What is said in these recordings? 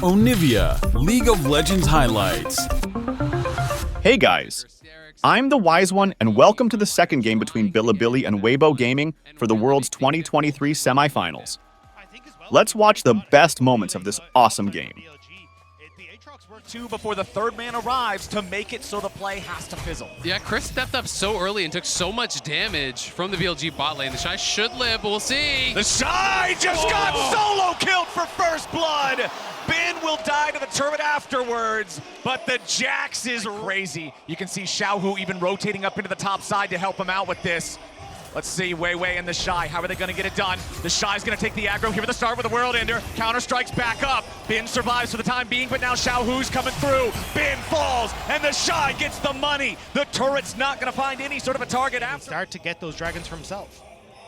Onivia, League of Legends highlights. Hey guys, I'm the Wise One and welcome to the second game between Bilibili and Weibo Gaming for the World's 2023 semifinals. Let's watch the best moments of this awesome game. Two before the third man arrives to make it so the play has to fizzle. Yeah, Chris stepped up so early and took so much damage from the BLG bot lane. The Shy should live, we'll see. The Shy just got solo killed for first blood. Ben will die to the turret afterwards, but the Jax is crazy. You can see Xiaohu even rotating up into the top side to help him out with this. Let's see, Weibo and the Shy, how are they gonna get it done? The Shy's gonna take the aggro here at the start with the World Ender. Counter strikes back up. Ben survives for the time being, but now Xiaohu's coming through. Ben falls, and the Shy gets the money. The turret's not gonna find any sort of a target after. Start to get those dragons for himself.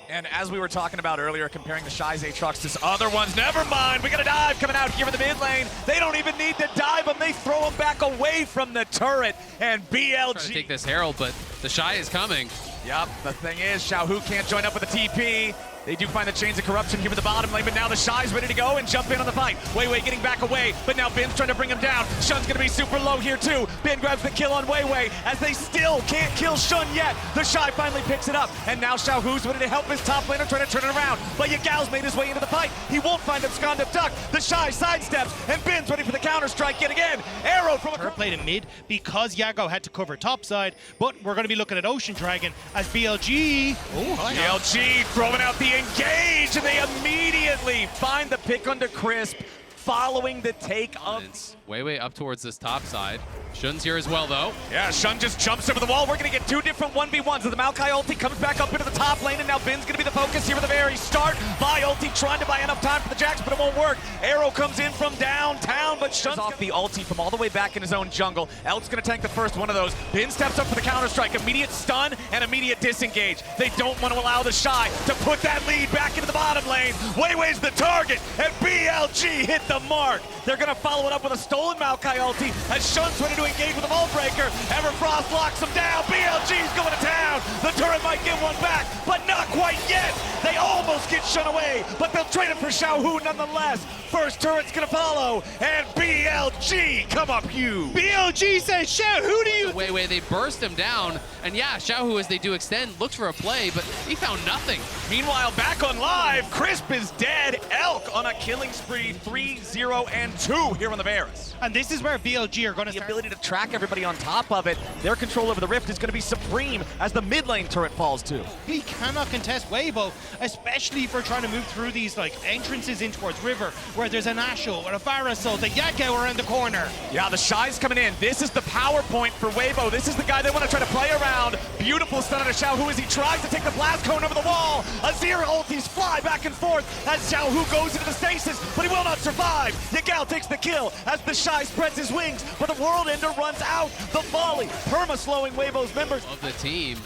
And as we were talking about earlier, comparing the Shy's Aatrox to other ones, never mind, we got a dive coming out here in the mid lane. They don't even need to dive him, they throw him back away from the turret, and BLG. Trying to take this Herald, but the Shy is coming. Yep, the thing is, Xiaohu can't join up with the TP. They do find the chains of corruption here in the bottom lane, but now the Shy's ready to go and jump in on the fight. Weibo getting back away, but now Ben's trying to bring him down. Shun's gonna be super low here too. Ben grabs the kill on Weibo as they still can't kill Shun yet. The Shy finally picks it up, and now Xiaohu's ready to help his top laner trying to turn it around. But Yagal's made his way into the fight. He won't find Absconda Duck. The Shy sidesteps, and Ben's ready for the counter strike yet again. Arrow from Turret played in mid because Yago had to cover top side, but we're going to be looking at Ocean Dragon as BLG. BLG throwing out the engage, and they immediately find the pick onto Crisp, following the take of... Weibo up towards this top side. Shun's here as well, though. Yeah, Shun just jumps over the wall. We're going to get two different 1v1s. The Maokai ulti comes back up into the top lane, and now Ben's going to be the focus here at the very start. Vi ulti trying to buy enough time for the Jax, but it won't work. Arrow comes in from downtown, but Shun's off the ulti from all the way back in his own jungle. Elk's going to tank the first one of those. Ben steps up for the counter-strike. Immediate stun and immediate disengage. They don't want to allow the Shy to put that lead back into the bottom lane. Weibo's the target, and BLG hit the mark. They're going to follow it up with a stolen Maokai ulti as Shun's ready to engage with a Vault Breaker. Everfrost locks him down. BLG's going to town. The turret might get one back, but not quite yet. They almost get Shun away, but they'll trade it for Xiaohu nonetheless. First turret's going to follow, and BLG, come up you. BLG says, Xiao, who do you... Weibo, they burst him down, and yeah, Xiaohu, as they do extend, looks for a play, but he found nothing. Meanwhile, back on live, Crisp is dead. Elk on a killing spree, 3-0-2 here on the Varus. And this is where BLG are going to The start... ability to track everybody on top of it. Their control over the Rift is going to be supreme as the mid lane turret falls too. He cannot contest Weibo, especially if we're trying to move through these like entrances in towards River, where there's an Asho or a Varasol, the Yago around the corner. Yeah, the Shy's coming in. This is the power point for Weibo. This is the guy they want to try to play around. Beautiful stun on a Xiaohu as he tries to take the blast cone over the wall. Azir ultis fly back and forth as Xiaohu goes into the stasis, but he will not survive. Yagal takes the kill as the Shy spreads his wings, but the World Ender runs out. The volley, perma slowing Weibo's members. Of the team,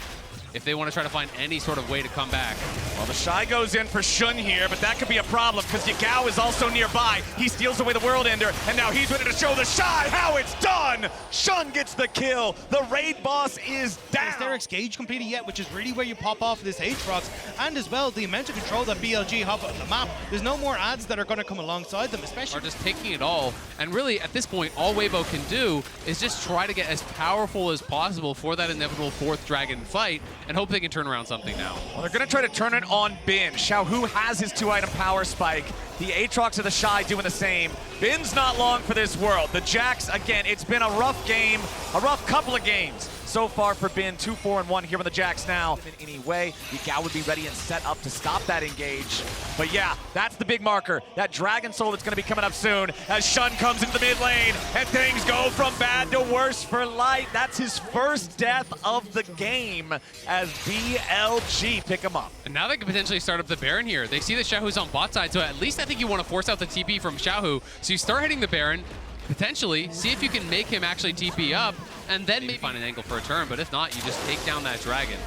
if they want to try to find any sort of way to come back. Well, the Shy goes in for Shun here, but that could be a problem because Yagao is also nearby. He steals away the World Ender, and now he's ready to show the Shy how it's done. Shun gets the kill. The raid boss is down. Is there Gauge completed yet, which is really where you pop off this Aatrox, and as well the amount of control that BLG have on the map. There's no more ads that are going to come alongside them, especially... Are just taking it all, and really at this point all Weibo can do is just try to get as powerful as possible for that inevitable fourth dragon fight and hope they can turn around something now. Well, they're going to try to turn it on Ben. Xiaohu has his 2-item power spike. The Aatrox of the Shy doing the same. Ben's not long for this world. The Jax, again, it's been a rough game, a rough couple of games so far for Ben. 2-4-1 here on the Jax now. In any way, Yagao would be ready and set up to stop that engage. But yeah, that's the big marker. That Dragon Soul that's going to be coming up soon as Shun comes into the mid lane and things go from bad to worse for Light. That's his first death of the game as BLG pick him up. And now they can potentially start up the Baron here. They see that Xiaohu's on bot side, so at least I think you want to force out the TP from Xiaohu. So you start hitting the Baron, potentially, see if you can make him actually TP up, and then maybe find an angle for a turn, but if not, you just take down that dragon.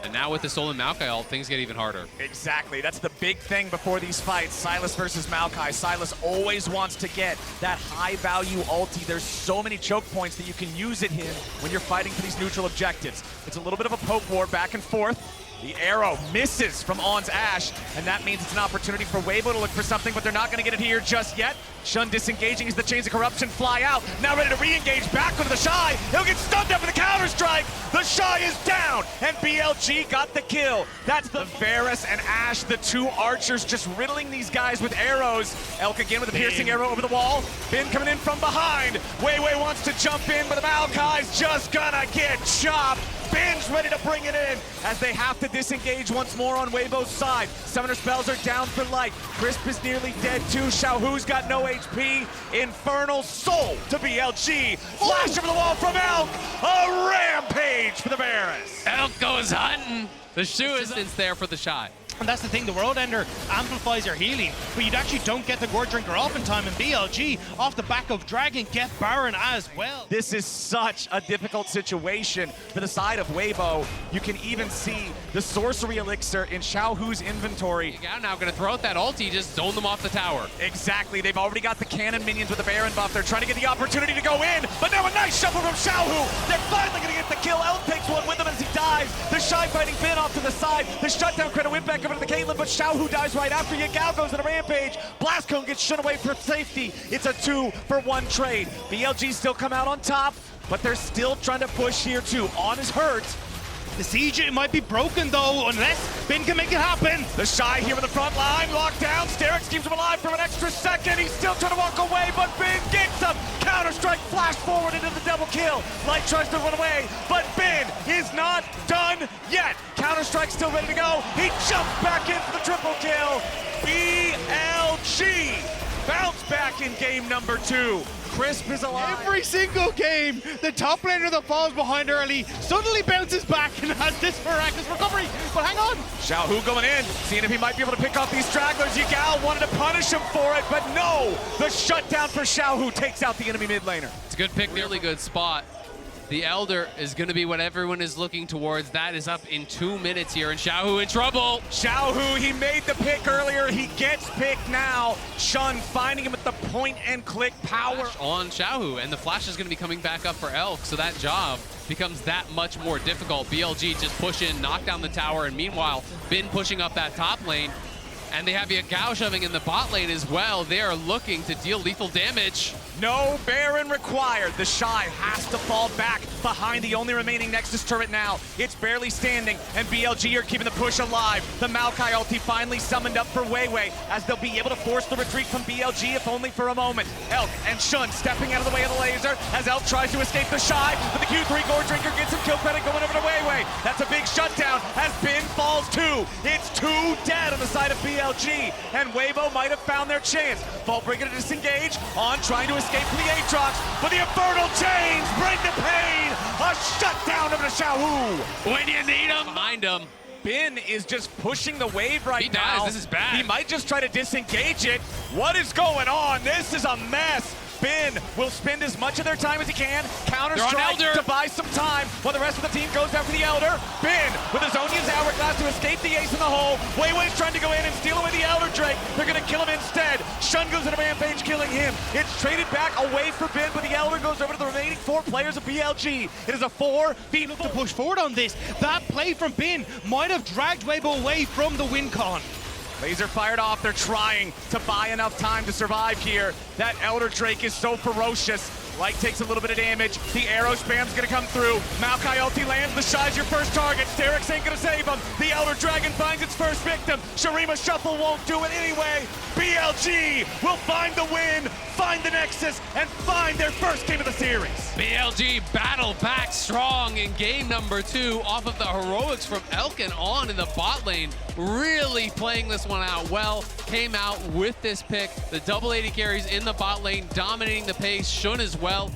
And now with the stolen Maokai ult, things get even harder. Exactly. That's the big thing before these fights. Sylas versus Maokai. Sylas always wants to get that high-value ulti. There's so many choke points that you can use at him when you're fighting for these neutral objectives. It's a little bit of a poke war back and forth. The arrow misses from On's Ash, and that means it's an opportunity for Weibo to look for something, but they're not going to get it here just yet. Shun disengaging as the Chains of Corruption fly out. Now ready to re-engage back onto the Shy. He'll get stunned up with the counter-strike. The Shy is down, and BLG got the kill. That's the Varus and Ash, the two archers, just riddling these guys with arrows. Elk again with a piercing arrow over the wall. Bin coming in from behind. Weiwei wants to jump in, but the Maokai's just gonna get chopped. Bin's ready to bring it in as they have to disengage once more on Weibo's side. Summoner spells are down for life. Crisp is nearly dead too. Xiaohu's got no HP. Infernal Soul to BLG. Flash over the wall from Elk. A rampage for the Varus. Elk goes hunting. The shoe is there for the Shy. And that's the thing, the World Ender amplifies your healing, but you actually don't get the Gore Drinker off in time, and BLG, off the back of Dragon, get Baron as well. This is such a difficult situation for the side of Weibo. You can even see the Sorcery Elixir in Xiaohu's inventory. Now going to throw out that ulti, just zone them off the tower. Exactly, they've already got the cannon minions with the Baron buff. They're trying to get the opportunity to go in, but now a nice shuffle from Xiaohu. They're finally going to get the kill. Elk takes one with him as he dies. The Shy fighting Bin off to the side. The shutdown credit went back over to the Caitlyn, but Xiaohu dies right after. Yagao goes in a rampage. Blast Cone gets shut away for safety. It's a 2-for-1 trade. BLG still come out on top, but they're still trying to push here too. On is hurt. The siege, it might be broken though, unless Bin can make it happen. The Shy here in the front line, locked down. Sterix keeps him alive for an extra second. He's still trying to walk away, but Bin gets him. Counter-strike, flash forward into the double kill. Light tries to run away, but Bin is not done yet. Counter-strike still ready to go. He jumps back in for the triple kill. BLG bounce back in game number 2. Crisp is alive. Every single game, the top laner that falls behind early suddenly bounces back and has this miraculous recovery. But hang on. Xiaohu going in, seeing if he might be able to pick off these stragglers. Yagao wanted to punish him for it, but no. The shutdown for Xiaohu takes out the enemy mid laner. It's a good pick, really good spot. The Elder is going to be what everyone is looking towards. That is up in 2 minutes here, and Xiaohu in trouble. Xiaohu, he made the pick earlier. He gets picked now. Shun finding him with the point-and-click power. On Xiaohu, and the flash is going to be coming back up for Elk, so that job becomes that much more difficult. BLG just push in, knock down the tower, and meanwhile, Bin pushing up that top lane. And they have Yagao shoving in the bot lane as well. They are looking to deal lethal damage. No Baron required. The Shy has to fall back behind the only remaining Nexus turret now. It's barely standing, and BLG are keeping the push alive. The Maokai ulti finally summoned up for Weiwei, as they'll be able to force the retreat from BLG, if only for a moment. Elk and Shun stepping out of the way of the laser, as Elk tries to escape the Shy, but the Q3 Gore Drinker gets some kill credit going over to Weiwei. That's a big shutdown, as Bin falls too. It's 2 dead on the side of BLG, and Weibo might have found their chance. Vaultbreaker to disengage, On trying to escape from the Aatrox, but the Infernal Chains bring the pain! A shutdown of the Xiaohu! When you need him, behind him. Bin is just pushing the wave right now. He does, this is bad. He might just try to disengage it. What is going on? This is a mess. Bin will spend as much of their time as he can, counter-strike to buy some time, while the rest of the team goes after the Elder. Bin with his Onion's Hourglass to escape the ace in the hole. Weiwei's trying to go in and steal away the Elder Drake. They're going to kill him instead. Shun goes in a rampage, killing him. It's traded back away for Bin, but the Elder goes over to the remaining 4 players of BLG. It is a 4v4 To push forward on this, that play from Bin might have dragged Weibo away from the win con. Laser fired off. They're trying to buy enough time to survive here. That Elder Drake is so ferocious. Light takes a little bit of damage. The arrow spam's gonna come through. Maokai ulti lands. The Shy's your first target. Sterix ain't gonna save him. The Elder Dragon finds its first victim. Shurima Shuffle won't do it anyway. BLG will find the win, find the Nexus, and find their first game of the series. BLG battle back strong in game number 2 off of the heroics from Elk and On in the bot lane. Really playing this one out well. Came out with this pick. The double AD carries in the bot lane, dominating the pace. Shun as well.